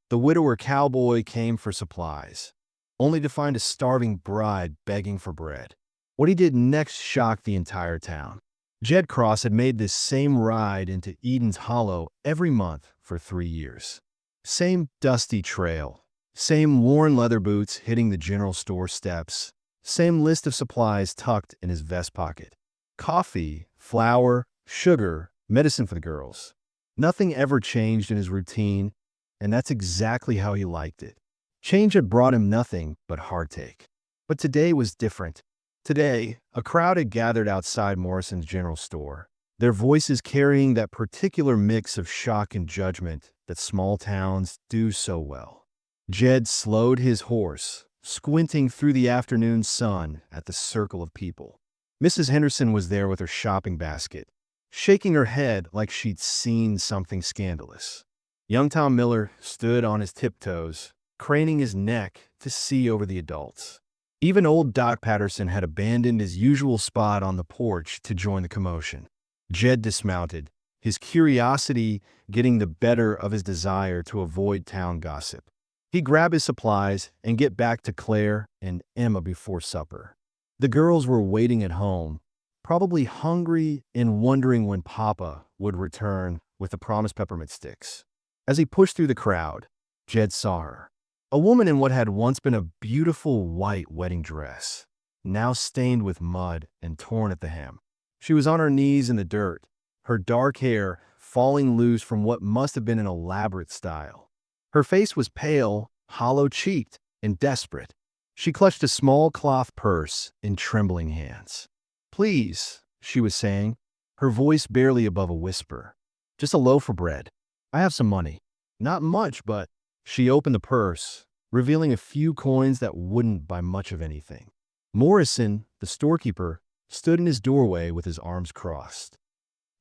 The widower Cowboy came for supplies, only to find a starving bride begging for bread. What he did next shocked the entire town. Jed Cross had made this same ride into Eden's Hollow every month for 3 years. Same dusty trail, same worn leather boots hitting the general store steps, same list of supplies tucked in his vest pocket. Coffee, flour, sugar, medicine for the girls. Nothing ever changed in his routine, and that's exactly how he liked it. Change had brought him nothing but heartache. But today was different. Today, a crowd had gathered outside Morrison's general store, their voices carrying that particular mix of shock and judgment that small towns do so well. Jed slowed his horse, squinting through the afternoon sun at the circle of people. Mrs. Henderson was there with her shopping basket, shaking her head like she'd seen something scandalous. Young Tom Miller stood on his tiptoes, craning his neck to see over the adults. Even old Doc Patterson had abandoned his usual spot on the porch to join the commotion. Jed dismounted, his curiosity getting the better of his desire to avoid town gossip. He'd grab his supplies and get back to Claire and Emma before supper. The girls were waiting at home, probably hungry and wondering when Papa would return with the promised peppermint sticks. As he pushed through the crowd, Jed saw her. A woman in what had once been a beautiful white wedding dress, now stained with mud and torn at the hem. She was on her knees in the dirt, her dark hair falling loose from what must have been an elaborate style. Her face was pale, hollow-cheeked, and desperate. She clutched a small cloth purse in trembling hands. "Please," she was saying, her voice barely above a whisper. "Just a loaf of bread. I have some money. Not much, but—" She opened the purse, revealing a few coins that wouldn't buy much of anything. Morrison, the storekeeper, stood in his doorway with his arms crossed.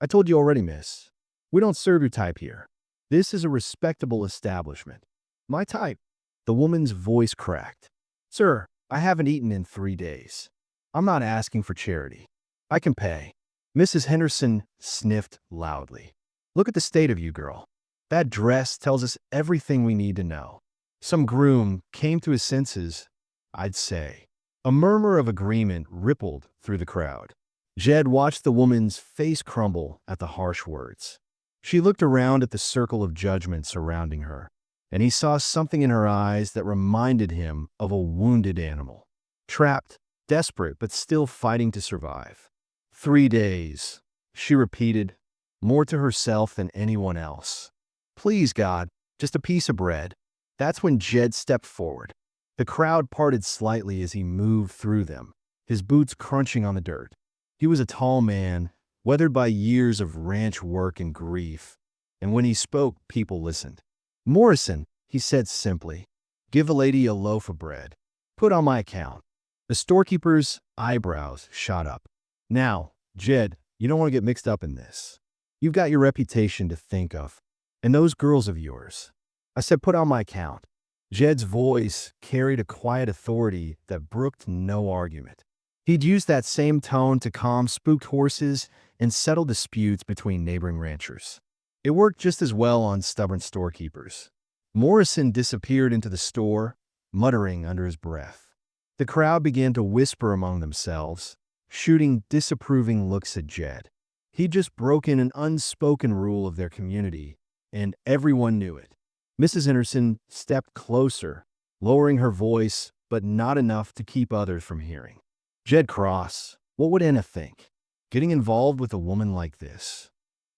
"I told you already, miss. We don't serve your type here. This is a respectable establishment." "My type?" The woman's voice cracked. "Sir, I haven't eaten in 3 days. I'm not asking for charity. I can pay." Mrs. Henderson sniffed loudly. "Look at the state of you, girl. That dress tells us everything we need to know." Some groom came to his senses, I'd say. A murmur of agreement rippled through the crowd. Jed watched the woman's face crumble at the harsh words. She looked around at the circle of judgment surrounding her, and he saw something in her eyes that reminded him of a wounded animal. Trapped, desperate, but still fighting to survive. 3 days, she repeated, more to herself than anyone else. "Please, God, just a piece of bread." That's when Jed stepped forward. The crowd parted slightly as he moved through them, his boots crunching on the dirt. He was a tall man, weathered by years of ranch work and grief, and when he spoke, people listened. "Morrison," he said simply, "give a lady a loaf of bread. Put on my account." The storekeeper's eyebrows shot up. "Now, Jed, you don't want to get mixed up in this. You've got your reputation to think of. And those girls of yours." I said, "Put on my account." Jed's voice carried a quiet authority that brooked no argument. He'd used that same tone to calm spooked horses and settle disputes between neighboring ranchers. It worked just as well on stubborn storekeepers. Morrison disappeared into the store, muttering under his breath. The crowd began to whisper among themselves, shooting disapproving looks at Jed. He'd just broken an unspoken rule of their community, and everyone knew it. Mrs. Henderson stepped closer, lowering her voice, but not enough to keep others from hearing. "Jed Cross, what would Anna think? Getting involved with a woman like this?"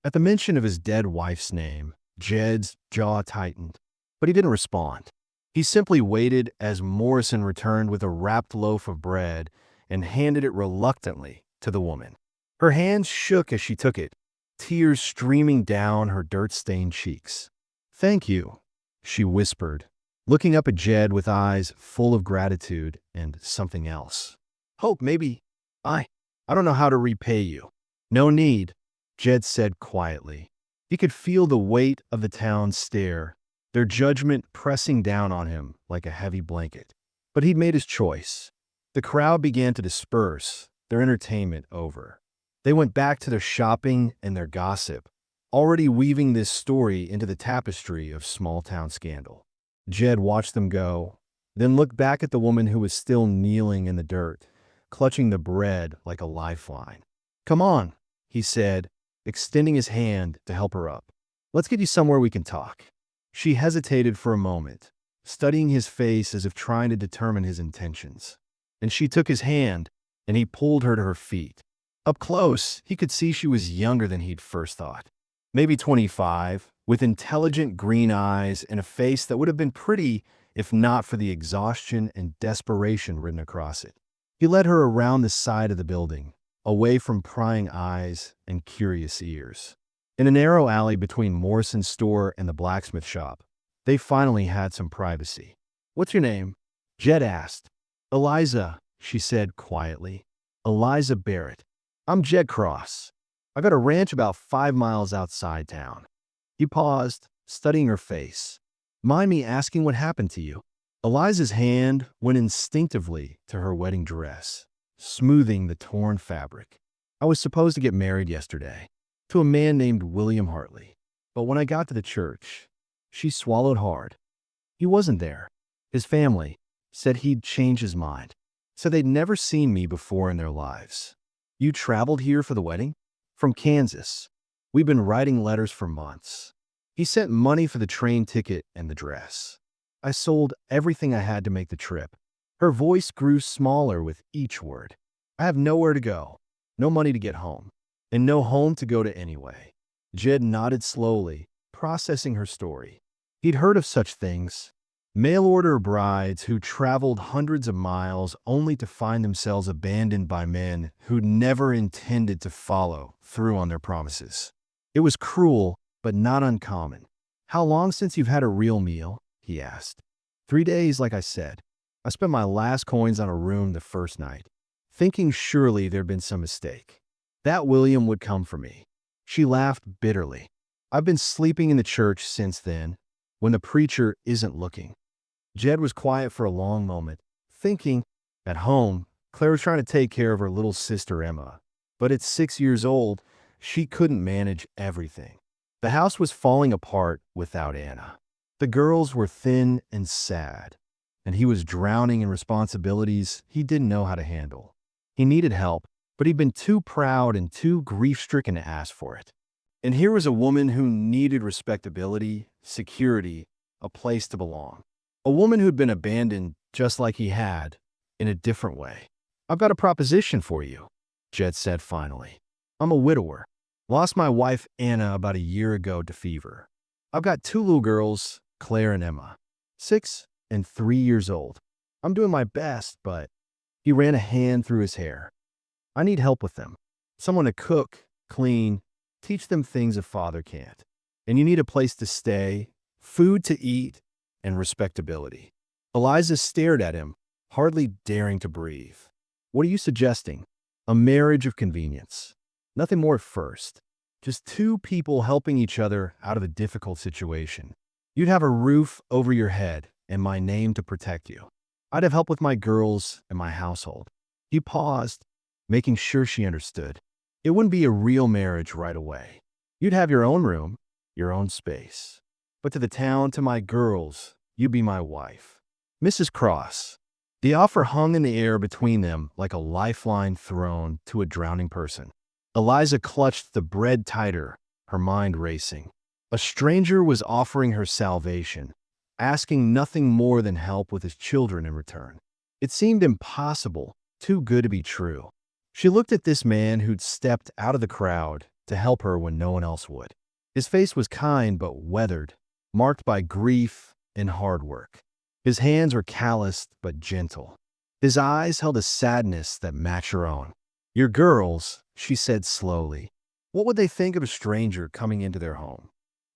At the mention of his dead wife's name, Jed's jaw tightened, but he didn't respond. He simply waited as Morrison returned with a wrapped loaf of bread and handed it reluctantly to the woman. Her hands shook as she took it, tears streaming down her dirt-stained cheeks. "Thank you," she whispered, looking up at Jed with eyes full of gratitude and something else. "Hope, maybe. I don't know how to repay you." "No need," Jed said quietly. He could feel the weight of the town's stare, their judgment pressing down on him like a heavy blanket. But he'd made his choice. The crowd began to disperse, their entertainment over. They went back to their shopping and their gossip, already weaving this story into the tapestry of small-town scandal. Jed watched them go, then looked back at the woman who was still kneeling in the dirt, clutching the bread like a lifeline. "Come on," he said, extending his hand to help her up. "Let's get you somewhere we can talk." She hesitated for a moment, studying his face as if trying to determine his intentions. And she took his hand, and he pulled her to her feet. Up close, he could see she was younger than he'd first thought. Maybe 25, with intelligent green eyes and a face that would have been pretty if not for the exhaustion and desperation written across it. He led her around the side of the building, away from prying eyes and curious ears. In a narrow alley between Morrison's store and the blacksmith shop, they finally had some privacy. "What's your name?" Jed asked. "Eliza," she said quietly. "Eliza Barrett. I'm Jed Cross. I got a ranch about 5 miles outside town." He paused, studying her face. "Mind me asking what happened to you?" Eliza's hand went instinctively to her wedding dress, smoothing the torn fabric. "I was supposed to get married yesterday, to a man named William Hartley. But when I got to the church," she swallowed hard. "He wasn't there. His family said he'd changed his mind. Said they'd never seen me before in their lives." "You traveled here for the wedding?" "From Kansas. We've been writing letters for months. He sent money for the train ticket and the dress. I sold everything I had to make the trip." Her voice grew smaller with each word. "I have nowhere to go, no money to get home, and no home to go to anyway." Jed nodded slowly, processing her story. He'd heard of such things. Mail-order brides who traveled hundreds of miles only to find themselves abandoned by men who'd never intended to follow through on their promises. It was cruel, but not uncommon. "How long since you've had a real meal?" he asked. 3 days, like I said. I spent my last coins on a room the first night, thinking surely there'd been some mistake. That William would come for me." She laughed bitterly. "I've been sleeping in the church since then, when the preacher isn't looking." Jed was quiet for a long moment, thinking. At home, Claire was trying to take care of her little sister Emma. But at 6 years old, she couldn't manage everything. The house was falling apart without Anna. The girls were thin and sad, and he was drowning in responsibilities he didn't know how to handle. He needed help, but he'd been too proud and too grief-stricken to ask for it. And here was a woman who needed respectability, security, a place to belong. A woman who'd been abandoned just like he had, in a different way. "I've got a proposition for you," Jed said finally. "I'm a widower. Lost my wife Anna about a year ago to fever. I've got 2 little girls, Claire and Emma, 6 and 3 years old. I'm doing my best, but..." He ran a hand through his hair. "I need help with them. Someone to cook, clean, teach them things a father can't. And you need a place to stay, food to eat, and respectability." Eliza stared at him, hardly daring to breathe. "What are you suggesting?" "A marriage of convenience. Nothing more at first. Just 2 people helping each other out of a difficult situation. You'd have a roof over your head and my name to protect you. I'd have help with my girls and my household." He paused, making sure she understood. "It wouldn't be a real marriage right away. You'd have your own room, your own space. But to the town, to my girls, you'd be my wife." "Mrs. Cross." The offer hung in the air between them like a lifeline thrown to a drowning person. Eliza clutched the bread tighter, her mind racing. A stranger was offering her salvation, asking nothing more than help with his children in return. It seemed impossible, too good to be true. She looked at this man who'd stepped out of the crowd to help her when no one else would. His face was kind but weathered, marked by grief and hard work. His hands were calloused but gentle. His eyes held a sadness that matched her own. "Your girls," she said slowly. "What would they think of a stranger coming into their home?"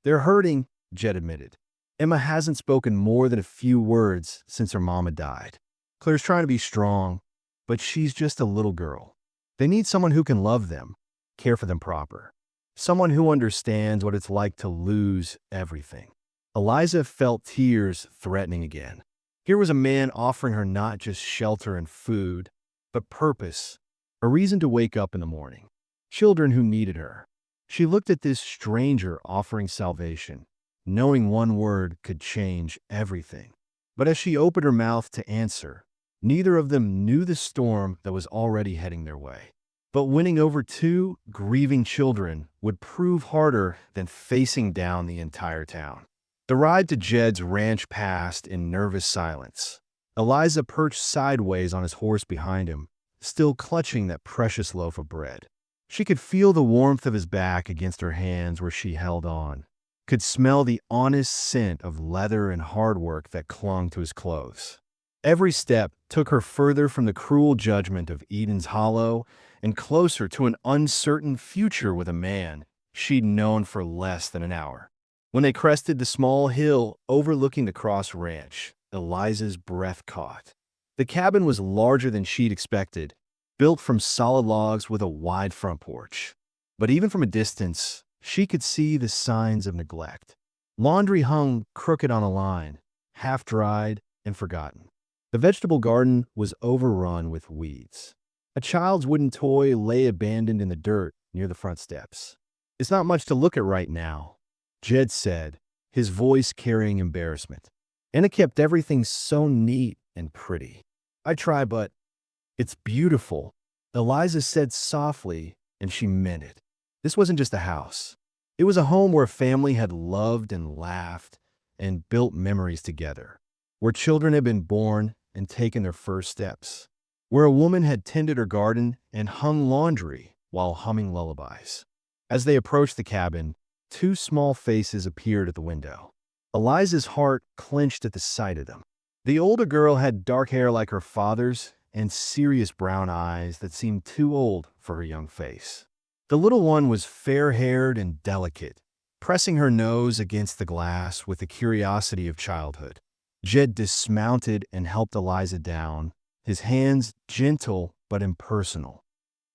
"They're hurting," Jed admitted. "Emma hasn't spoken more than a few words since her mama died. Claire's trying to be strong, but she's just a little girl. They need someone who can love them, care for them proper. Someone who understands what it's like to lose everything." Eliza felt tears threatening again. Here was a man offering her not just shelter and food, but purpose, a reason to wake up in the morning. Children who needed her. She looked at this stranger offering salvation, Knowing one word could change everything. But as she opened her mouth to answer, neither of them knew the storm that was already heading their way. But winning over two grieving children would prove harder than facing down the entire town. The ride to Jed's ranch passed in nervous silence. Eliza perched sideways on his horse behind him, still clutching that precious loaf of bread. She could feel the warmth of his back against her hands where she held on, could smell the honest scent of leather and hard work that clung to his clothes. Every step took her further from the cruel judgment of Eden's Hollow and closer to an uncertain future with a man she'd known for less than an hour. When they crested the small hill overlooking the Cross Ranch, Eliza's breath caught. The cabin was larger than she'd expected, built from solid logs with a wide front porch. But even from a distance, she could see the signs of neglect. Laundry hung crooked on a line, half-dried and forgotten. The vegetable garden was overrun with weeds. A child's wooden toy lay abandoned in the dirt near the front steps. "It's not much to look at right now," Jed said, his voice carrying embarrassment. "Anna kept everything so neat and pretty. I try, but it's beautiful," Eliza said softly, and she meant it. This wasn't just a house. It was a home where a family had loved and laughed and built memories together, where children had been born and taken their first steps, where a woman had tended her garden and hung laundry while humming lullabies. As they approached the cabin, two small faces appeared at the window. Eliza's heart clenched at the sight of them. The older girl had dark hair like her father's and serious brown eyes that seemed too old for her young face. The little one was fair-haired and delicate, pressing her nose against the glass with the curiosity of childhood. Jed dismounted and helped Eliza down, his hands gentle but impersonal.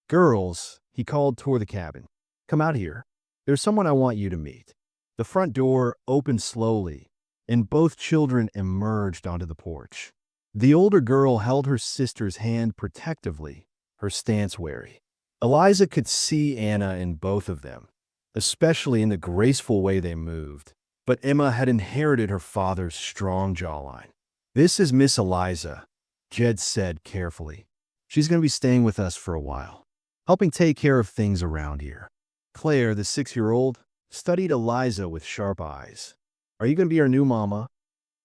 "Girls," he called toward the cabin, "come out here. There's someone I want you to meet." The front door opened slowly, and both children emerged onto the porch. The older girl held her sister's hand protectively, her stance wary. Eliza could see Anna in both of them, especially in the graceful way they moved. But Emma had inherited her father's strong jawline. "This is Miss Eliza," Jed said carefully. "She's going to be staying with us for a while, helping take care of things around here." Claire, the 6-year-old, studied Eliza with sharp eyes. "Are you going to be our new mama?"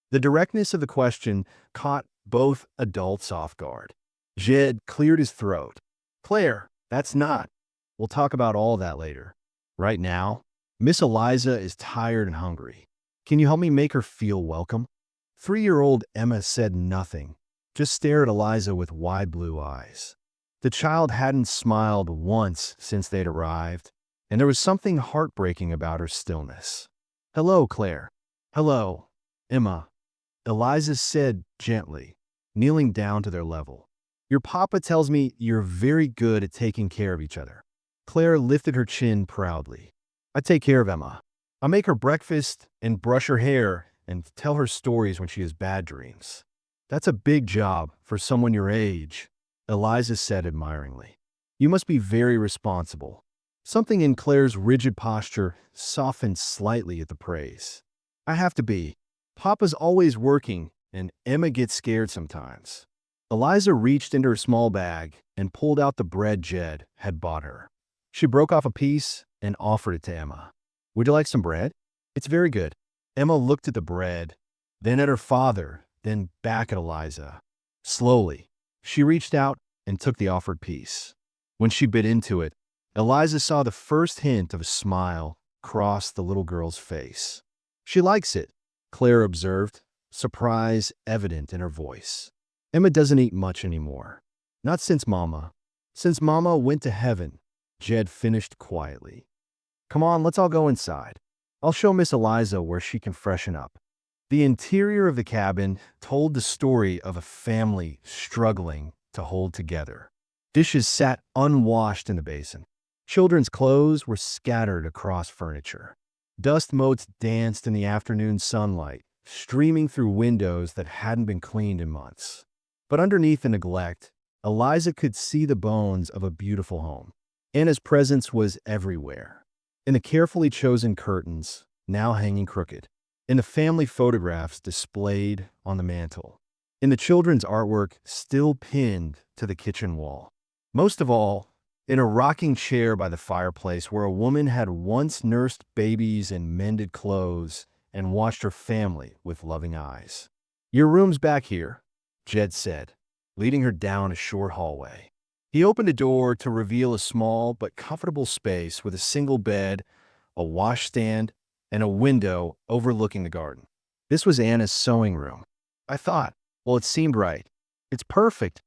The directness of the question caught both adults off guard. Jed cleared his throat. "Claire, that's not. We'll talk about all that later. Right now, Miss Eliza is tired and hungry. Can you help me make her feel welcome?" 3-year-old Emma said nothing, just stared at Eliza with wide blue eyes. The child hadn't smiled once since they'd arrived, and there was something heartbreaking about her stillness. "Hello, Claire." "Hello, Emma," Eliza said gently, kneeling down to their level. "Your papa tells me you're very good at taking care of each other." Claire lifted her chin proudly. "I take care of Emma. I make her breakfast and brush her hair and tell her stories when she has bad dreams." "That's a big job for someone your age," Eliza said admiringly. "You must be very responsible." Something in Claire's rigid posture softened slightly at the praise. "I have to be. Papa's always working, and Emma gets scared sometimes." Eliza reached into her small bag and pulled out the bread Jed had bought her. She broke off a piece and offered it to Emma. "Would you like some bread? It's very good." Emma looked at the bread, then at her father, then back at Eliza. Slowly, she reached out and took the offered piece. When she bit into it, Eliza saw the first hint of a smile cross the little girl's face. "She likes it," Claire observed, surprise evident in her voice. "Emma doesn't eat much anymore. Not since Mama. Since Mama went to heaven," Jed finished quietly. "Come on, let's all go inside. I'll show Miss Eliza where she can freshen up." The interior of the cabin told the story of a family struggling to hold together. Dishes sat unwashed in the basin. Children's clothes were scattered across furniture. Dust motes danced in the afternoon sunlight, streaming through windows that hadn't been cleaned in months. But underneath the neglect, Eliza could see the bones of a beautiful home. Anna's presence was everywhere. In the carefully chosen curtains, now hanging crooked, in the family photographs displayed on the mantel, in the children's artwork still pinned to the kitchen wall. Most of all, in a rocking chair by the fireplace where a woman had once nursed babies and mended clothes and watched her family with loving eyes. "Your room's back here," Jed said, leading her down a short hallway. He opened a door to reveal a small but comfortable space with a single bed, a washstand, and a window overlooking the garden. This was Anna's sewing room. "I thought, well, it seemed right. It's perfect,"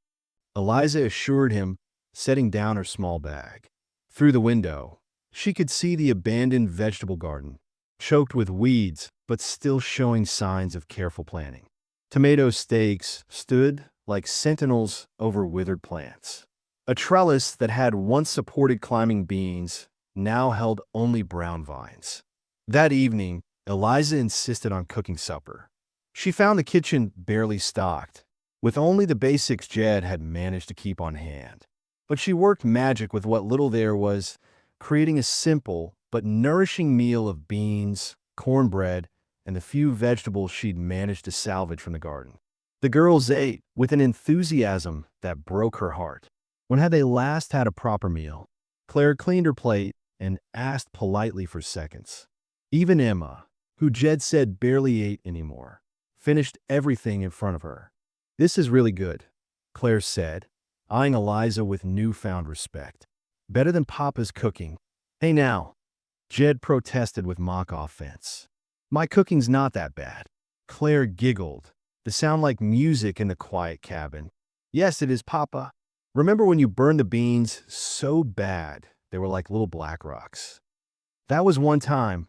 Eliza assured him, setting down her small bag. Through the window, she could see the abandoned vegetable garden, choked with weeds but still showing signs of careful planting. Tomato stakes stood like sentinels over withered plants. A trellis that had once supported climbing beans now held only brown vines. That evening, Eliza insisted on cooking supper. She found the kitchen barely stocked, with only the basics Jed had managed to keep on hand. But she worked magic with what little there was, creating a simple but nourishing meal of beans, cornbread, and the few vegetables she'd managed to salvage from the garden. The girls ate with an enthusiasm that broke her heart. When had they last had a proper meal? Claire cleaned her plate and asked politely for seconds. Even Emma, who Jed said barely ate anymore, finished everything in front of her. "This is really good," Claire said, eyeing Eliza with newfound respect. "Better than Papa's cooking." "Hey now," Jed protested with mock offense. "My cooking's not that bad." Claire giggled, the sound like music in the quiet cabin. "Yes, it is, Papa. Remember when you burned the beans so bad they were like little black rocks?" "That was one time,"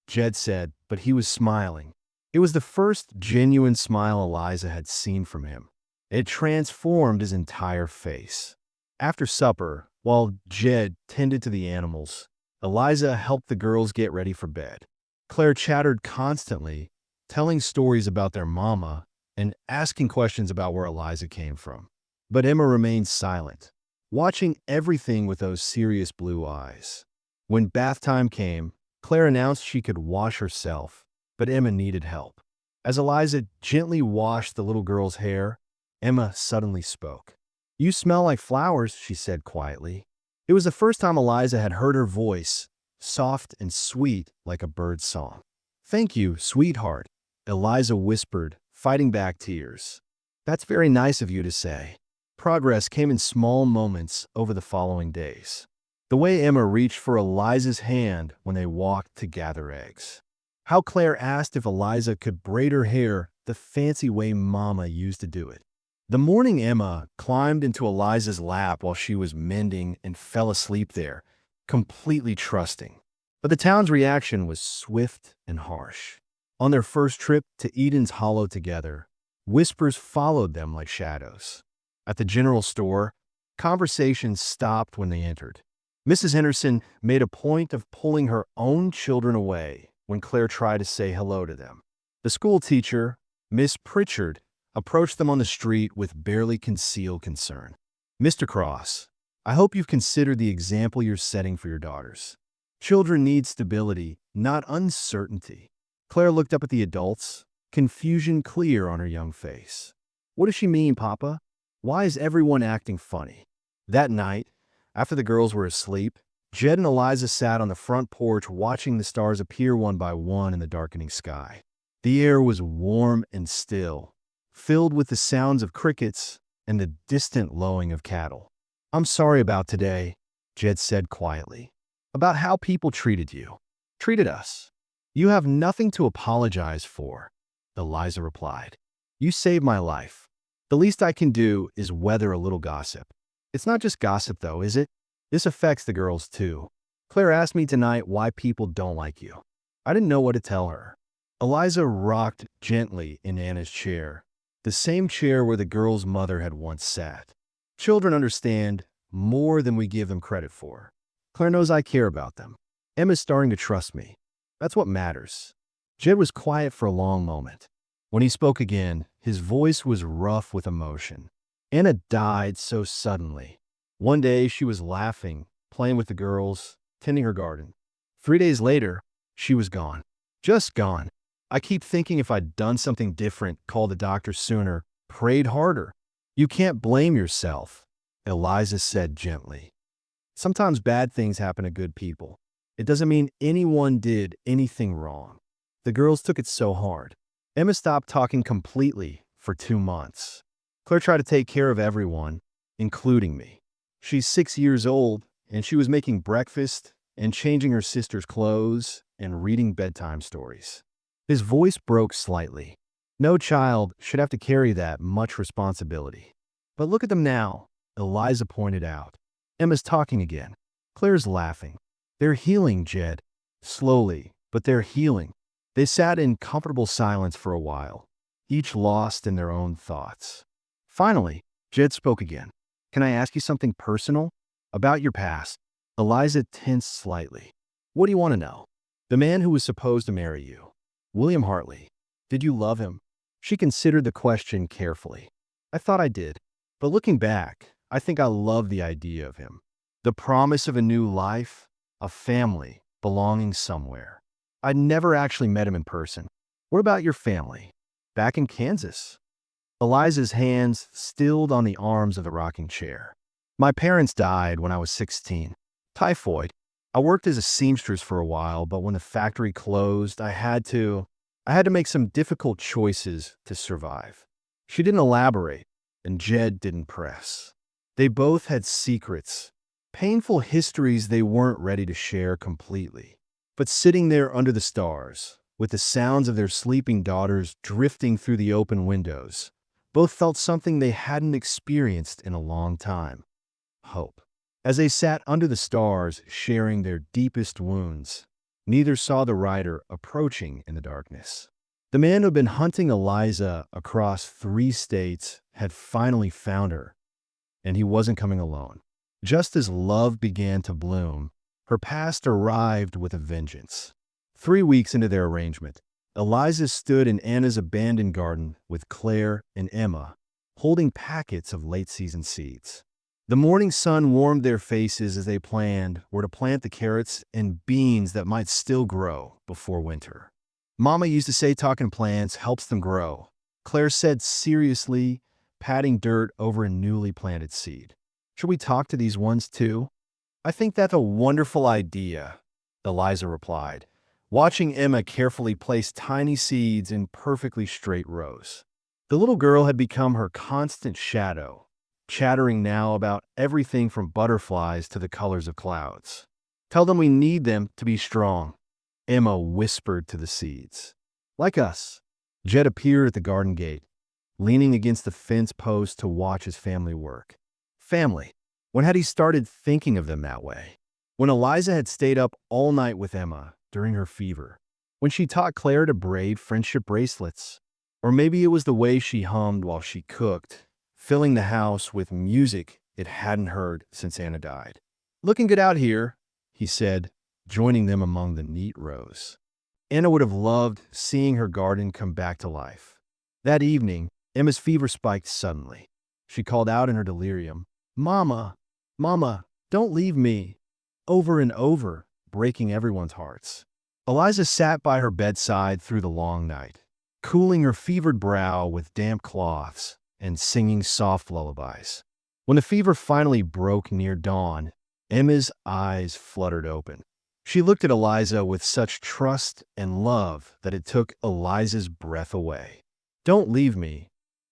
Jed said, but he was smiling. It was the first genuine smile Eliza had seen from him. It transformed his entire face. After supper, while Jed tended to the animals, Eliza helped the girls get ready for bed. Claire chattered constantly, telling stories about their mama and asking questions about where Eliza came from. But Emma remained silent, watching everything with those serious blue eyes. When bath time came, Claire announced she could wash herself, but Emma needed help. As Eliza gently washed the little girl's hair, Emma suddenly spoke. "You smell like flowers," she said quietly. It was the first time Eliza had heard her voice, soft and sweet like a bird's song. "Thank you, sweetheart," Eliza whispered, fighting back tears. "That's very nice of you to say." Progress came in small moments over the following days. The way Emma reached for Eliza's hand when they walked to gather eggs. How Claire asked if Eliza could braid her hair the fancy way Mama used to do it. The morning Emma climbed into Eliza's lap while she was mending and fell asleep there, completely trusting. But the town's reaction was swift and harsh. On their first trip to Eden's Hollow together, whispers followed them like shadows. At the general store, conversations stopped when they entered. Mrs. Henderson made a point of pulling her own children away when Claire tried to say hello to them. The school teacher, Miss Pritchard, approached them on the street with barely concealed concern. "Mr. Cross, I hope you've considered the example you're setting for your daughters. Children need stability, not uncertainty." Claire looked up at the adults, confusion clear on her young face. "What does she mean, Papa? Why is everyone acting funny?" That night, after the girls were asleep, Jed and Eliza sat on the front porch watching the stars appear one by one in the darkening sky. The air was warm and still, filled with the sounds of crickets and the distant lowing of cattle. "I'm sorry about today," Jed said quietly. "About how people treated us." "You have nothing to apologize for," Eliza replied. "You saved my life. The least I can do is weather a little gossip." "It's not just gossip, though, is it? This affects the girls, too. Claire asked me tonight why people don't like you. I didn't know what to tell her." Eliza rocked gently in Anna's chair, the same chair where the girl's mother had once sat. "Children understand more than we give them credit for. Claire knows I care about them. Emma's starting to trust me. That's what matters." Jed was quiet for a long moment. When he spoke again, his voice was rough with emotion. "Anna died so suddenly. One day she was laughing, playing with the girls, tending her garden. 3 days later, she was gone. Just gone. I keep thinking if I'd done something different, called the doctor sooner, prayed harder. You can't blame yourself, Eliza said gently. Sometimes bad things happen to good people. It doesn't mean anyone did anything wrong. The girls took it so hard. Emma stopped talking completely for 2 months. Claire tried to take care of everyone, including me. She's 6 years old, and she was making breakfast and changing her sister's clothes and reading bedtime stories. His voice broke slightly. No child should have to carry that much responsibility. But look at them now, Eliza pointed out. Emma's talking again. Claire's laughing. They're healing, Jed. Slowly, but they're healing. They sat in comfortable silence for a while, each lost in their own thoughts. Finally, Jed spoke again. Can I ask you something personal? About your past. Eliza tensed slightly. What do you want to know? The man who was supposed to marry you. William Hartley. Did you love him? She considered the question carefully. I thought I did. But looking back, I think I love the idea of him. The promise of a new life, a family, belonging somewhere. I'd never actually met him in person. What about your family? Back in Kansas. Eliza's hands stilled on the arms of the rocking chair. My parents died when I was 16. Typhoid. I worked as a seamstress for a while, but when the factory closed, I had to make some difficult choices to survive. She didn't elaborate, and Jed didn't press. They both had secrets, painful histories they weren't ready to share completely. But sitting there under the stars, with the sounds of their sleeping daughters drifting through the open windows, both felt something they hadn't experienced in a long time. Hope. As they sat under the stars, sharing their deepest wounds, neither saw the rider approaching in the darkness. The man who had been hunting Eliza across 3 states had finally found her, and he wasn't coming alone. Just as love began to bloom, her past arrived with a vengeance. 3 weeks into their arrangement, Eliza stood in Anna's abandoned garden with Claire and Emma, holding packets of late-season seeds. The morning sun warmed their faces as they planned where to plant the carrots and beans that might still grow before winter. Mama used to say talking plants helps them grow, Claire said seriously, patting dirt over a newly planted seed. Should we talk to these ones too? I think that's a wonderful idea, Eliza replied, watching Emma carefully place tiny seeds in perfectly straight rows. The little girl had become her constant shadow, chattering now about everything from butterflies to the colors of clouds. Tell them we need them to be strong, Emma whispered to the seeds. Like us. Jed appeared at the garden gate, leaning against the fence post to watch his family work. Family. When had he started thinking of them that way? When Eliza had stayed up all night with Emma during her fever? When she taught Claire to braid friendship bracelets? Or maybe it was the way she hummed while she cooked, filling the house with music it hadn't heard since Anna died. Looking good out here, he said, joining them among the neat rows. Anna would have loved seeing her garden come back to life. That evening, Emma's fever spiked suddenly. She called out in her delirium, "Mama, Mama, don't leave me," over and over, breaking everyone's hearts. Eliza sat by her bedside through the long night, cooling her fevered brow with damp cloths and singing soft lullabies. When the fever finally broke near dawn, Emma's eyes fluttered open. She looked at Eliza with such trust and love that it took Eliza's breath away. "Don't leave me,"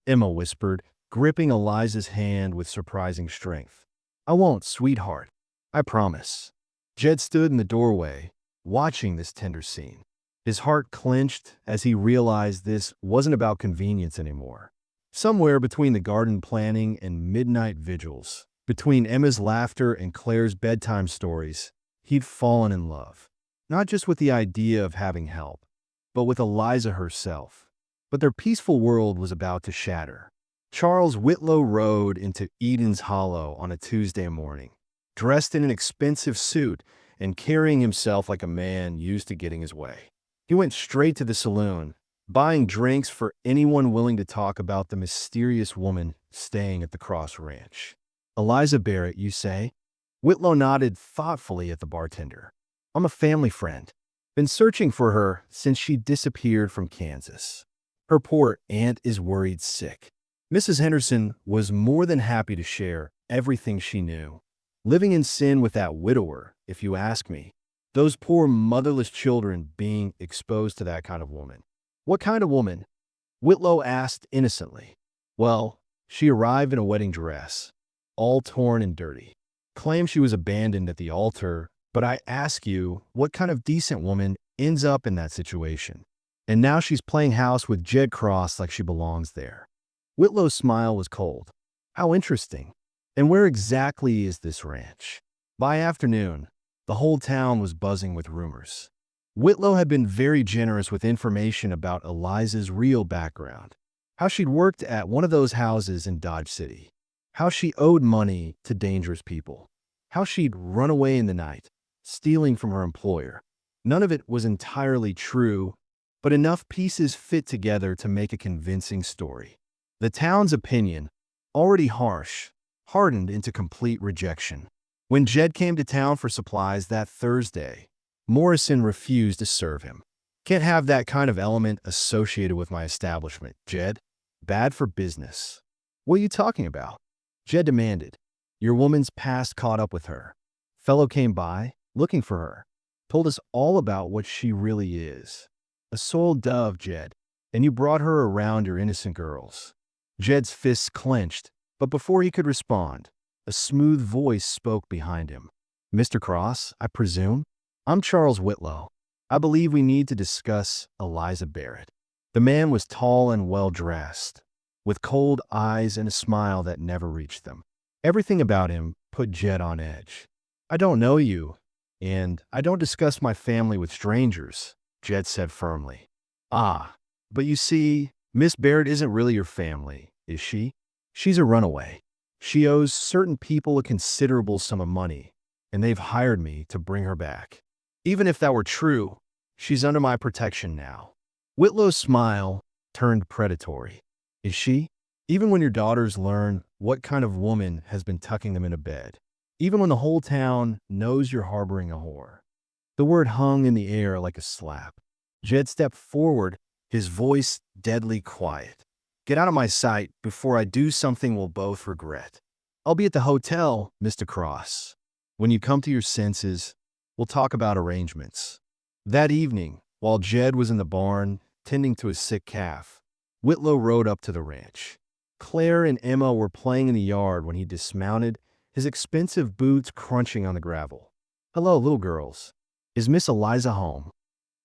Emma whispered, gripping Eliza's hand with surprising strength. "I won't, sweetheart. I promise." Jed stood in the doorway, watching this tender scene. His heart clenched as he realized this wasn't about convenience anymore. Somewhere between the garden planning and midnight vigils, between Emma's laughter and Claire's bedtime stories, he'd fallen in love. Not just with the idea of having help, but with Eliza herself. But their peaceful world was about to shatter. Charles Whitlow rode into Eden's Hollow on a Tuesday morning, dressed in an expensive suit and carrying himself like a man used to getting his way. He went straight to the saloon, buying drinks for anyone willing to talk about the mysterious woman staying at the Cross Ranch. "Eliza Barrett, you say?" Whitlow nodded thoughtfully at the bartender. "I'm a family friend. Been searching for her since she disappeared from Kansas. Her poor aunt is worried sick. Mrs. Henderson was more than happy to share everything she knew. Living in sin with that widower, if you ask me. Those poor motherless children being exposed to that kind of woman. What kind of woman? Whitlow asked innocently. Well, she arrived in a wedding dress, all torn and dirty. Claimed she was abandoned at the altar, but I ask you, what kind of decent woman ends up in that situation? And now she's playing house with Jed Cross like she belongs there. Whitlow's smile was cold. How interesting. And where exactly is this ranch? By afternoon, the whole town was buzzing with rumors. Whitlow had been very generous with information about Eliza's real background. How she'd worked at one of those houses in Dodge City. How she owed money to dangerous people. How she'd run away in the night, stealing from her employer. None of it was entirely true, but enough pieces fit together to make a convincing story. The town's opinion, already harsh, hardened into complete rejection. When Jed came to town for supplies that Thursday, Morrison refused to serve him. Can't have that kind of element associated with my establishment, Jed. Bad for business. What are you talking about? Jed demanded. Your woman's past caught up with her. Fellow came by, looking for her. Told us all about what she really is. A soiled dove, Jed. And you brought her around your innocent girls. Jed's fists clenched, but before he could respond, a smooth voice spoke behind him. Mr. Cross, I presume? I'm Charles Whitlow. I believe we need to discuss Eliza Barrett. The man was tall and well-dressed, with cold eyes and a smile that never reached them. Everything about him put Jed on edge. I don't know you, and I don't discuss my family with strangers, Jed said firmly. Ah, but you see, Miss Barrett isn't really your family, is she? She's a runaway. She owes certain people a considerable sum of money, and they've hired me to bring her back. Even if that were true, she's under my protection now. Whitlow's smile turned predatory. Is she? Even when your daughters learn what kind of woman has been tucking them into bed. Even when the whole town knows you're harboring a whore. The word hung in the air like a slap. Jed stepped forward, his voice deadly quiet. Get out of my sight before I do something we'll both regret. I'll be at the hotel, Mr. Cross. When you come to your senses, we'll talk about arrangements. That evening, while Jed was in the barn, tending to his sick calf, Whitlow rode up to the ranch. Claire and Emma were playing in the yard when he dismounted, his expensive boots crunching on the gravel. Hello, little girls. Is Miss Eliza home?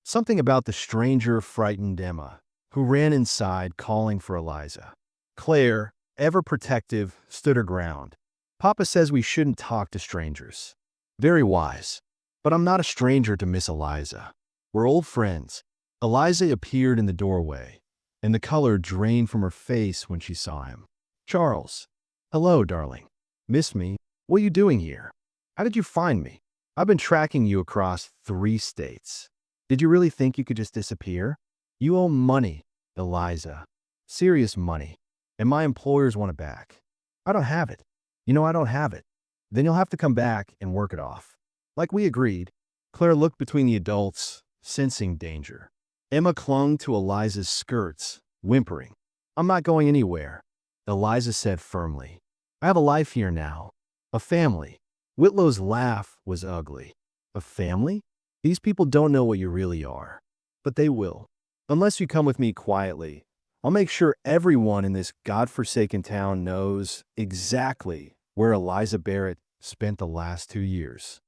Something about the stranger frightened Emma, who ran inside calling for Eliza. Claire, ever protective, stood her ground. Papa says we shouldn't talk to strangers. Very wise. But I'm not a stranger to Miss Eliza. We're old friends. Eliza appeared in the doorway, and the color drained from her face when she saw him. Charles. Hello, darling. Miss me? What are you doing here? How did you find me? I've been tracking you across 3 states. Did you really think you could just disappear? You owe money, Eliza. Serious money. And my employers want it back. I don't have it. You know I don't have it. Then you'll have to come back and work it off. Like we agreed. Claire looked between the adults, sensing danger. Emma clung to Eliza's skirts, whimpering. I'm not going anywhere, Eliza said firmly. I have a life here now. A family. Whitlow's laugh was ugly. A family? These people don't know what you really are. But they will. Unless you come with me quietly, I'll make sure everyone in this godforsaken town knows exactly where Eliza Barrett spent the last 2 years.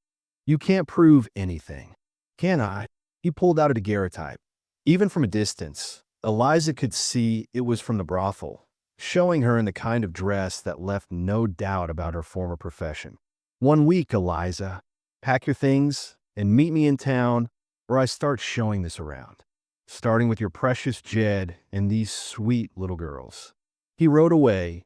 You can't prove anything. Can I? He pulled out a daguerreotype. Even from a distance, Eliza could see it was from the brothel, showing her in the kind of dress that left no doubt about her former profession. 1 week, Eliza. Pack your things and meet me in town, or I start showing this around. Starting with your precious Jed and these sweet little girls. He rode away,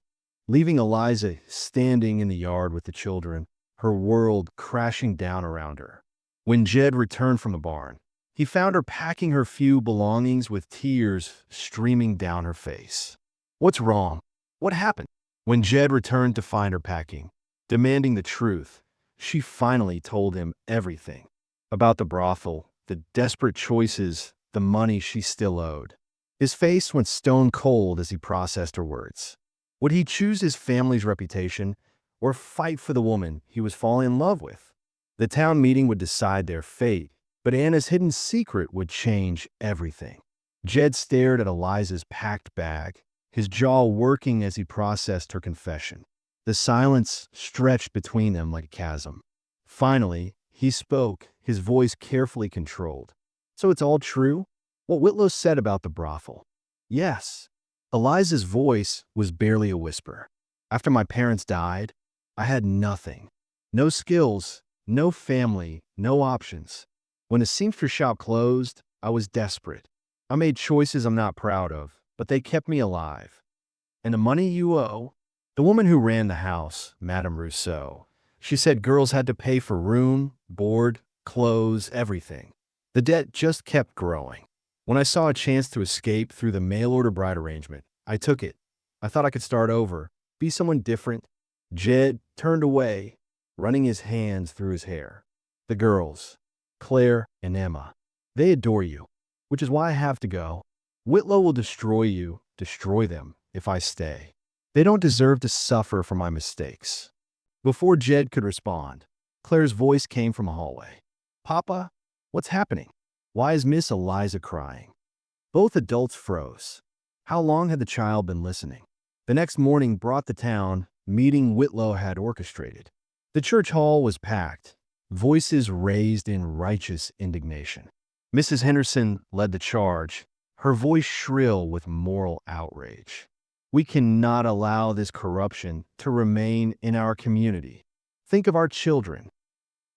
leaving Eliza standing in the yard with the children, her world crashing down around her. When Jed returned from the barn, he found her packing her few belongings with tears streaming down her face. What's wrong? What happened? When Jed returned to find her packing, demanding the truth, she finally told him everything. About the brothel, the desperate choices, the money she still owed. His face went stone cold as he processed her words. Would he choose his family's reputation or fight for the woman he was falling in love with? The town meeting would decide their fate, but Anna's hidden secret would change everything. Jed stared at Eliza's packed bag, his jaw working as he processed her confession. The silence stretched between them like a chasm. Finally, he spoke, his voice carefully controlled. So it's all true? What Whitlow said about the brothel? Yes. Eliza's voice was barely a whisper. After my parents died, I had nothing. No skills, no family, no options. When a seamstress shop closed, I was desperate. I made choices I'm not proud of, but they kept me alive. And the money you owe? The woman who ran the house, Madame Rousseau, she said girls had to pay for room, board, clothes, everything. The debt just kept growing. When I saw a chance to escape through the mail-order bride arrangement, I took it. I thought I could start over, be someone different. Jed turned away, running his hands through his hair. The girls, Claire and Emma, they adore you, which is why I have to go. Whitlow will destroy you, destroy them, if I stay. They don't deserve to suffer for my mistakes. Before Jed could respond, Claire's voice came from a hallway. Papa, what's happening? Why is Miss Eliza crying? Both adults froze. How long had the child been listening? The next morning brought the town meeting Whitlow had orchestrated. The church hall was packed, voices raised in righteous indignation. Mrs. Henderson led the charge, her voice shrill with moral outrage. We cannot allow this corruption to remain in our community. Think of our children.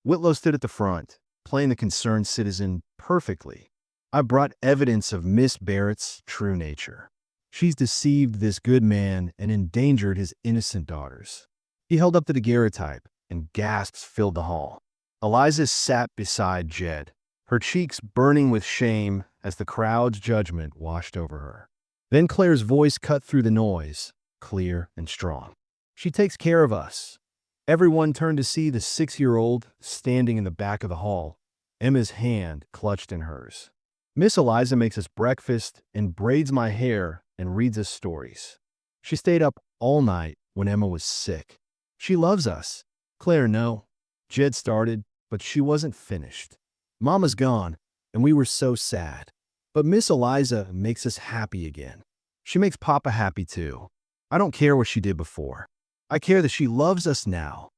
Whitlow stood at the front, playing the concerned citizen perfectly. I brought evidence of Miss Barrett's true nature. She's deceived this good man and endangered his innocent daughters. He held up the daguerreotype, and gasps filled the hall. Eliza sat beside Jed, her cheeks burning with shame as the crowd's judgment washed over her. Then Claire's voice cut through the noise, clear and strong. She takes care of us. Everyone turned to see the 6-year-old standing in the back of the hall, Emma's hand clutched in hers. Miss Eliza makes us breakfast and braids my hair and reads us stories. She stayed up all night when Emma was sick. She loves us. Claire, no. Jed started, but she wasn't finished. Mama's gone, and we were so sad. But Miss Eliza makes us happy again. She makes Papa happy too. I don't care what she did before. I care that she loves us now.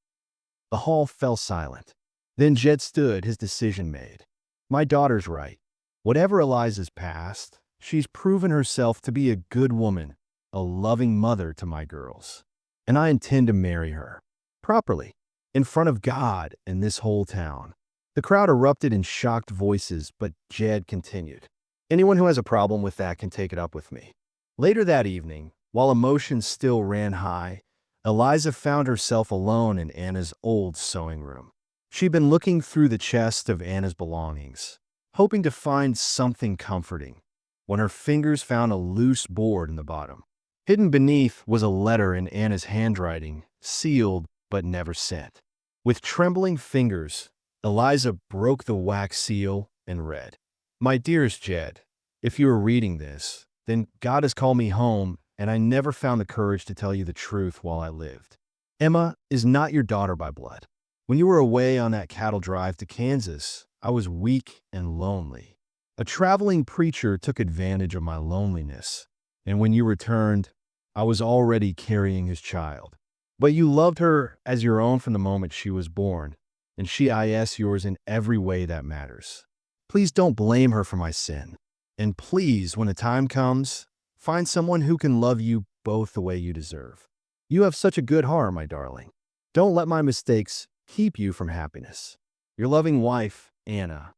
The hall fell silent. Then Jed stood, his decision made. My daughter's right. Whatever Eliza's past, she's proven herself to be a good woman, a loving mother to my girls. And I intend to marry her. Properly. In front of God and this whole town. The crowd erupted in shocked voices, but Jed continued. Anyone who has a problem with that can take it up with me. Later that evening, while emotions still ran high, Eliza found herself alone in Anna's old sewing room. She'd been looking through the chest of Anna's belongings, hoping to find something comforting, when her fingers found a loose board in the bottom. Hidden beneath was a letter in Anna's handwriting, sealed but never sent. With trembling fingers, Eliza broke the wax seal and read, My dearest Jed, if you are reading this, then God has called me home, and I never found the courage to tell you the truth while I lived. Emma is not your daughter by blood. When you were away on that cattle drive to Kansas, I was weak and lonely. A traveling preacher took advantage of my loneliness, and when you returned, I was already carrying his child. But you loved her as your own from the moment she was born, and she is yours in every way that matters. Please don't blame her for my sin. And please, when the time comes, find someone who can love you both the way you deserve. You have such a good heart, my darling. Don't let my mistakes keep you from happiness. Your loving wife, Anna.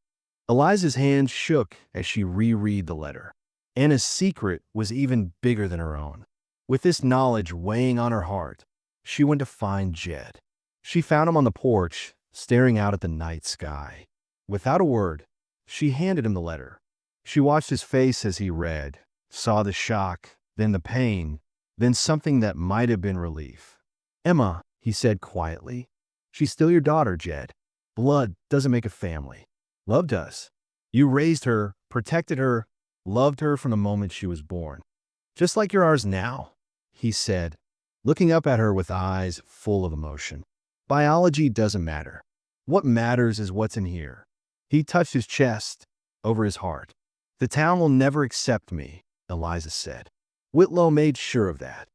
Eliza's hand shook as she reread the letter. Anna's secret was even bigger than her own. With this knowledge weighing on her heart, she went to find Jed. She found him on the porch, staring out at the night sky. Without a word, she handed him the letter. She watched his face as he read, saw the shock, then the pain, then something that might have been relief. Emma, he said quietly, she's still your daughter, Jed. Blood doesn't make a family. Love does. You raised her, protected her, loved her from the moment she was born. Just like you're ours now, he said, looking up at her with eyes full of emotion. Biology doesn't matter. What matters is what's in here. He touched his chest, over his heart. The town will never accept me, Eliza said. Whitlow made sure of that.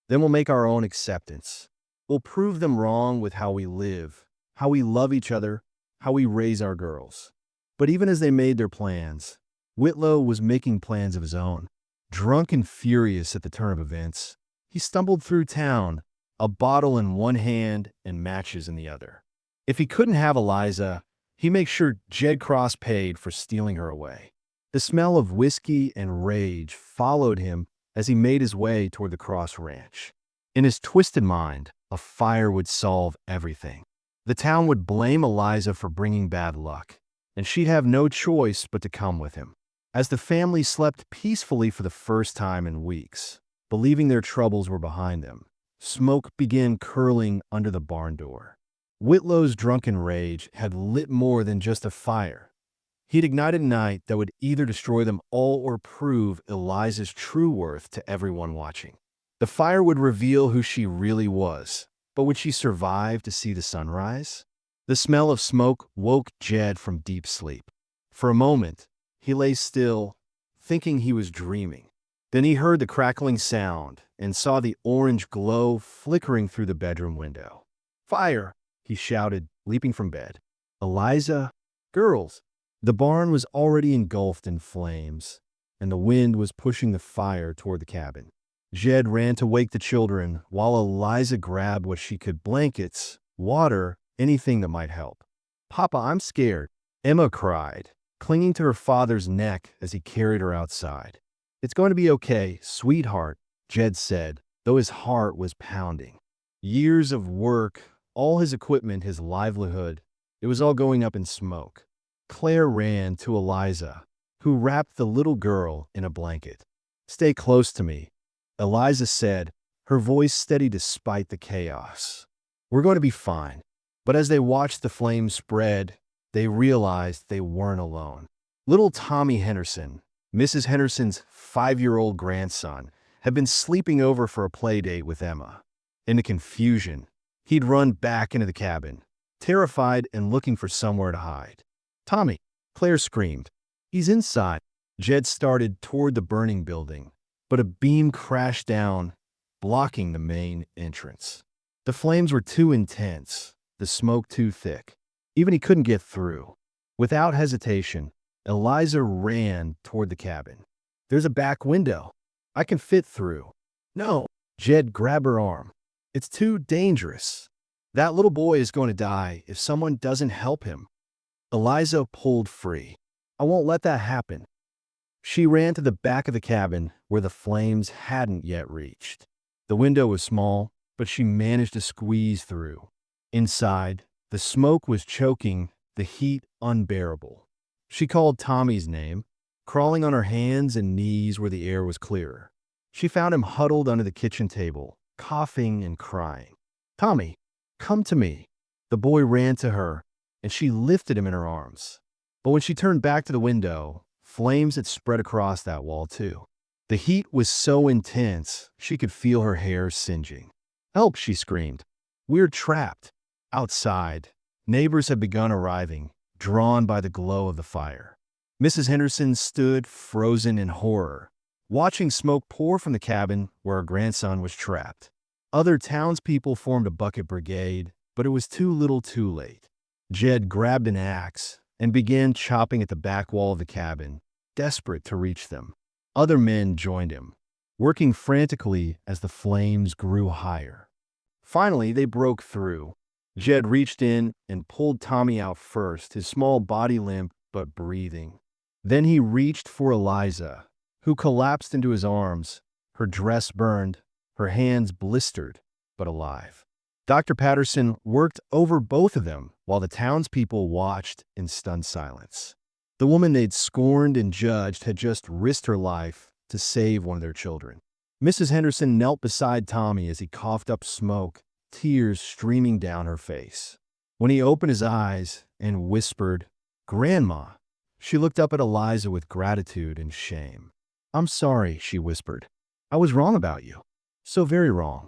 Then we'll make our own acceptance. We'll prove them wrong with how we live, how we love each other, how we raise our girls. But even as they made their plans, Whitlow was making plans of his own. Drunk and furious at the turn of events, he stumbled through town, a bottle in one hand and matches in the other. If he couldn't have Eliza, he'd make sure Jed Cross paid for stealing her away. The smell of whiskey and rage followed him as he made his way toward the Cross Ranch. In his twisted mind, a fire would solve everything. The town would blame Eliza for bringing bad luck, and she'd have no choice but to come with him. As the family slept peacefully for the first time in weeks, believing their troubles were behind them, smoke began curling under the barn door. Whitlow's drunken rage had lit more than just a fire. He'd ignited a night that would either destroy them all or prove Eliza's true worth to everyone watching. The fire would reveal who she really was, but would she survive to see the sunrise? The smell of smoke woke Jed from deep sleep. For a moment, he lay still, thinking he was dreaming. Then he heard the crackling sound and saw the orange glow flickering through the bedroom window. "Fire!" he shouted, leaping from bed. "Eliza, girls!" The barn was already engulfed in flames, and the wind was pushing the fire toward the cabin. Jed ran to wake the children, while Eliza grabbed what she could: blankets, water, anything that might help. "Papa, I'm scared," Emma cried, clinging to her father's neck as he carried her outside. "It's going to be okay, sweetheart," Jed said, though his heart was pounding. Years of work, all his equipment, his livelihood, it was all going up in smoke. Claire ran to Eliza, who wrapped the little girl in a blanket. "Stay close to me," Eliza said, her voice steady despite the chaos. "We're going to be fine." But as they watched the flames spread, they realized they weren't alone. Little Tommy Henderson, Mrs. Henderson's 5-year-old grandson, had been sleeping over for a play date with Emma. In the confusion, he'd run back into the cabin, terrified and looking for somewhere to hide. "Tommy!" Claire screamed. "He's inside." Jed started toward the burning building, but a beam crashed down, blocking the main entrance. The flames were too intense, the smoke too thick. Even he couldn't get through. Without hesitation, Eliza ran toward the cabin. "There's a back window. I can fit through." "No." Jed grabbed her arm. "It's too dangerous. That little boy is going to die if someone doesn't help him." Eliza pulled free. "I won't let that happen." She ran to the back of the cabin where the flames hadn't yet reached. The window was small, but she managed to squeeze through. Inside, the smoke was choking, the heat unbearable. She called Tommy's name, crawling on her hands and knees where the air was clearer. She found him huddled under the kitchen table, coughing and crying. "Tommy, come to me." The boy ran to her, and she lifted him in her arms. But when she turned back to the window, flames had spread across that wall too. The heat was so intense, she could feel her hair singeing. "Help!" she screamed. "We're trapped." Outside, neighbors had begun arriving, drawn by the glow of the fire. Mrs. Henderson stood frozen in horror, watching smoke pour from the cabin where her grandson was trapped. Other townspeople formed a bucket brigade, but it was too little too late. Jed grabbed an axe and began chopping at the back wall of the cabin, desperate to reach them. Other men joined him, working frantically as the flames grew higher. Finally, they broke through. Jed reached in and pulled Tommy out first, his small body limp but breathing. Then he reached for Eliza, who collapsed into his arms, her dress burned, her hands blistered, but alive. Dr. Patterson worked over both of them while the townspeople watched in stunned silence. The woman they'd scorned and judged had just risked her life to save one of their children. Mrs. Henderson knelt beside Tommy as he coughed up smoke, tears streaming down her face. When he opened his eyes and whispered, "Grandma," She looked up at Eliza with gratitude and shame. "I'm sorry," she whispered. "I was wrong about you. So very wrong."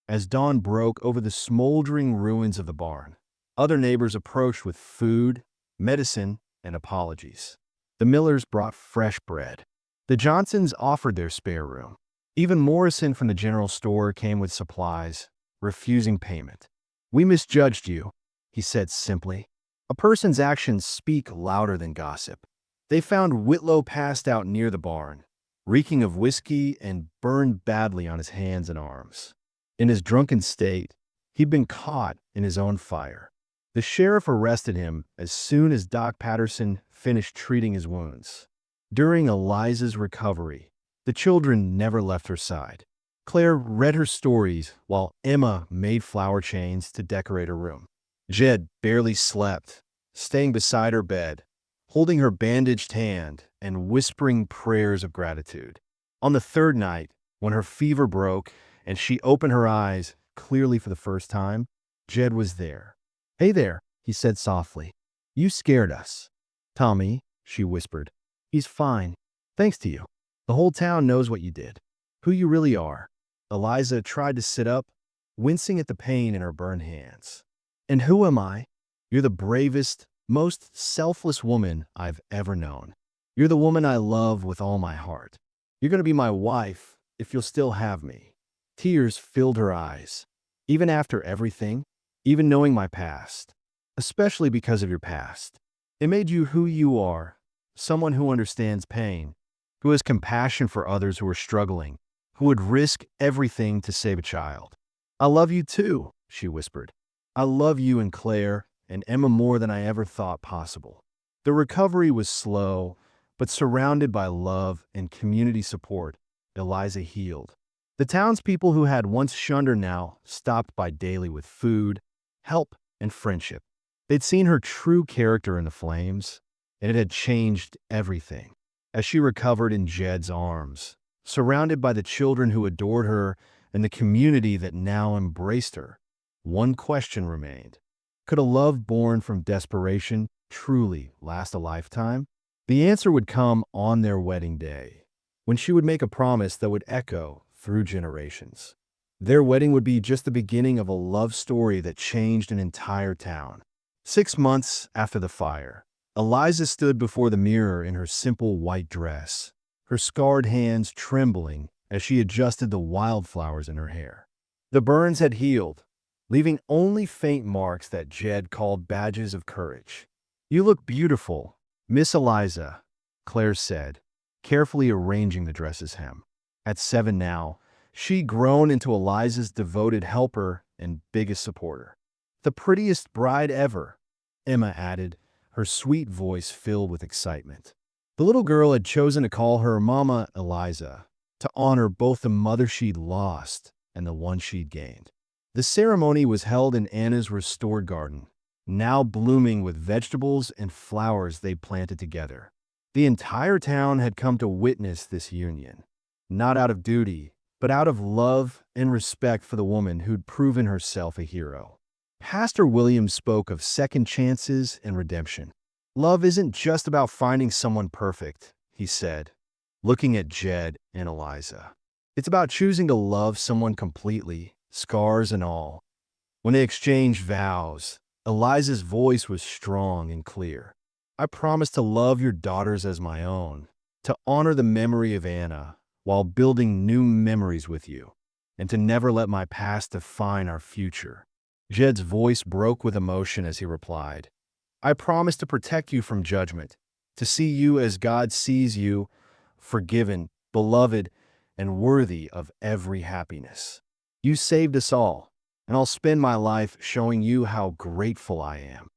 As dawn broke over the smoldering ruins of the barn, other neighbors approached with food, medicine, and apologies. The Millers brought fresh bread. The Johnsons offered their spare room. Even Morrison from the general store came with supplies, refusing payment. "We misjudged you," he said simply. A person's actions speak louder than gossip. They found Whitlow passed out near the barn, reeking of whiskey and burned badly on his hands and arms. In his drunken state, he'd been caught in his own fire. The sheriff arrested him as soon as Doc Patterson finished treating his wounds. During Eliza's recovery, the children never left her side. Claire read her stories while Emma made flower chains to decorate her room. Jed barely slept, staying beside her bed, holding her bandaged hand and whispering prayers of gratitude. On the third night, when her fever broke and she opened her eyes clearly for the first time, Jed was there. "Hey there," he said softly. "You scared us." "Tommy," she whispered. "He's fine. Thanks to you. The whole town knows what you did, who you really are." Eliza tried to sit up, wincing at the pain in her burned hands. "And who am I?" "You're the bravest, most selfless woman I've ever known. You're the woman I love with all my heart. You're going to be my wife if you'll still have me." Tears filled her eyes. "Even after everything, even knowing my past, especially because of your past, it made you who you are, someone who understands pain, who has compassion for others who are struggling, who would risk everything to save a child." "I love you too," she whispered. "I love you and Claire and Emma more than I ever thought possible." The recovery was slow, but surrounded by love and community support, Eliza healed. The townspeople who had once shunned her now stopped by daily with food, help, and friendship. They'd seen her true character in the flames, and it had changed everything. As she recovered in Jed's arms, surrounded by the children who adored her and the community that now embraced her, one question remained. Could a love born from desperation truly last a lifetime? The answer would come on their wedding day, when she would make a promise that would echo through generations. Their wedding would be just the beginning of a love story that changed an entire town. 6 months after the fire, Eliza stood before the mirror in her simple white dress, her scarred hands trembling as she adjusted the wildflowers in her hair. The burns had healed, leaving only faint marks that Jed called badges of courage. "You look beautiful, Miss Eliza," Claire said, carefully arranging the dress's hem. At 7 now, she'd grown into Eliza's devoted helper and biggest supporter. "The prettiest bride ever," Emma added, her sweet voice filled with excitement. The little girl had chosen to call her Mama Eliza, to honor both the mother she'd lost and the one she'd gained. The ceremony was held in Anna's restored garden, now blooming with vegetables and flowers they'd planted together. The entire town had come to witness this union, not out of duty, but out of love and respect for the woman who'd proven herself a hero. Pastor Williams spoke of second chances and redemption. "Love isn't just about finding someone perfect," he said, looking at Jed and Eliza. "It's about choosing to love someone completely, scars and all." When they exchanged vows, Eliza's voice was strong and clear. "I promise to love your daughters as my own, to honor the memory of Anna while building new memories with you, and to never let my past define our future." Jed's voice broke with emotion as he replied, "I promise to protect you from judgment, to see you as God sees you, forgiven, beloved, and worthy of every happiness. You saved us all, and I'll spend my life showing you how grateful I am."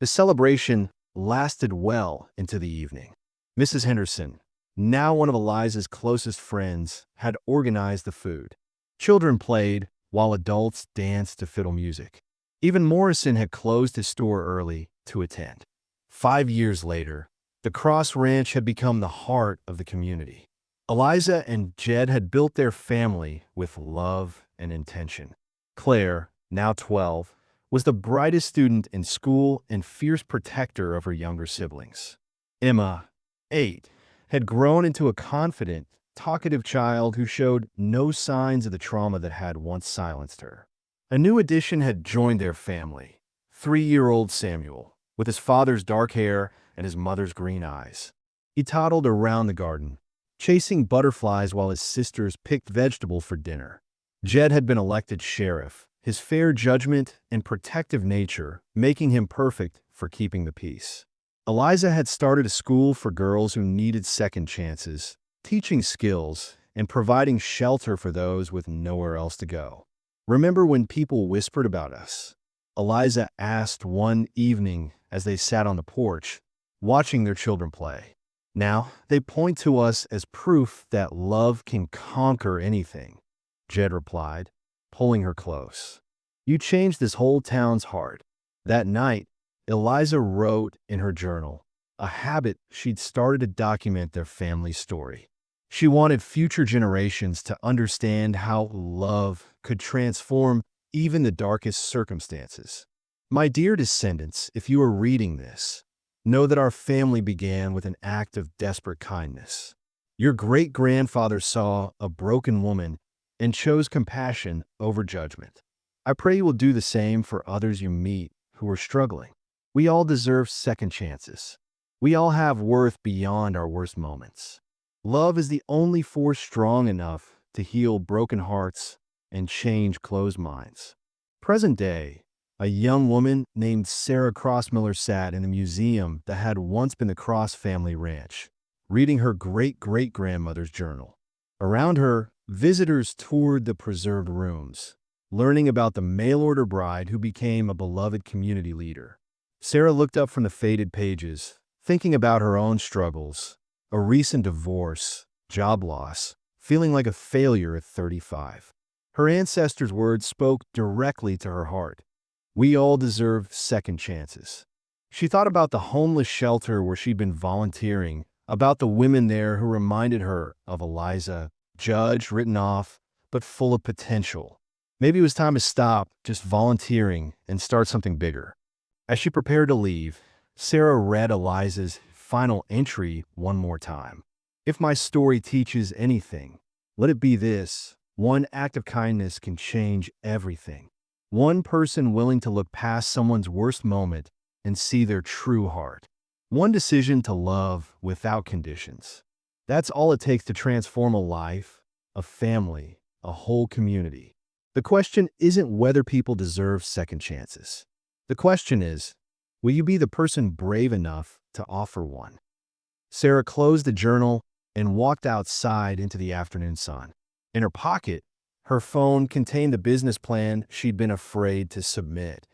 The celebration lasted well into the evening. Mrs. Henderson, now one of Eliza's closest friends, had organized the food. Children played, while adults danced to fiddle music. Even Morrison had closed his store early to attend. 5 years later, the Cross Ranch had become the heart of the community. Eliza and Jed had built their family with love and intention. Claire, now 12, was the brightest student in school and fierce protector of her younger siblings. Emma, 8, had grown into a confident, talkative child who showed no signs of the trauma that had once silenced her. A new addition had joined their family, 3-year-old Samuel, with his father's dark hair and his mother's green eyes. He toddled around the garden, chasing butterflies while his sisters picked vegetables for dinner. Jed had been elected sheriff, his fair judgment and protective nature making him perfect for keeping the peace. Eliza had started a school for girls who needed second chances, teaching skills and providing shelter for those with nowhere else to go. "Remember when people whispered about us?" Eliza asked one evening as they sat on the porch, watching their children play. "Now, they point to us as proof that love can conquer anything," Jed replied, pulling her close. "You changed this whole town's heart." That night, Eliza wrote in her journal, a habit she'd started to document their family story. She wanted future generations to understand how love could transform even the darkest circumstances. "My dear descendants, if you are reading this, know that our family began with an act of desperate kindness. Your great-grandfather saw a broken woman and chose compassion over judgment. I pray you will do the same for others you meet who are struggling. We all deserve second chances. We all have worth beyond our worst moments. Love is the only force strong enough to heal broken hearts and change closed minds." Present day, a young woman named Sarah Crossmiller sat in a museum that had once been the Cross family ranch, reading her great-great-grandmother's journal. Around her, visitors toured the preserved rooms, learning about the mail-order bride who became a beloved community leader. Sarah looked up from the faded pages, thinking about her own struggles, a recent divorce, job loss, feeling like a failure at 35. Her ancestors' words spoke directly to her heart. We all deserve second chances. She thought about the homeless shelter where she'd been volunteering, about the women there who reminded her of Eliza, judged, written off, but full of potential. Maybe it was time to stop just volunteering and start something bigger. As she prepared to leave, Sarah read Eliza's final entry one more time. "If my story teaches anything, let it be this: one act of kindness can change everything. One person willing to look past someone's worst moment and see their true heart. One decision to love without conditions. That's all it takes to transform a life, a family, a whole community." The question isn't whether people deserve second chances. The question is, will you be the person brave enough to offer one? Sarah closed the journal and walked outside into the afternoon sun. In her pocket, her phone contained the business plan she'd been afraid to submit,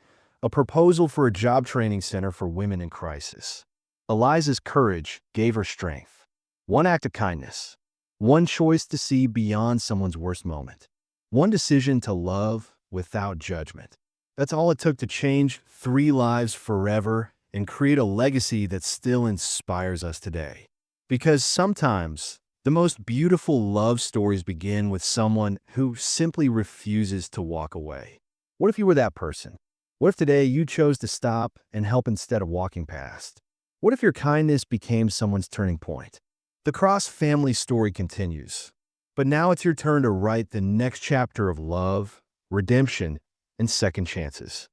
a proposal for a job training center for women in crisis. Eliza's courage gave her strength. One act of kindness, one choice to see beyond someone's worst moment, one decision to love without judgment. That's all it took to change 3 lives forever and create a legacy that still inspires us today. Because sometimes the most beautiful love stories begin with someone who simply refuses to walk away. What if you were that person? What if today you chose to stop and help instead of walking past? What if your kindness became someone's turning point? The Cross family story continues, but now it's your turn to write the next chapter of love, redemption, and second chances.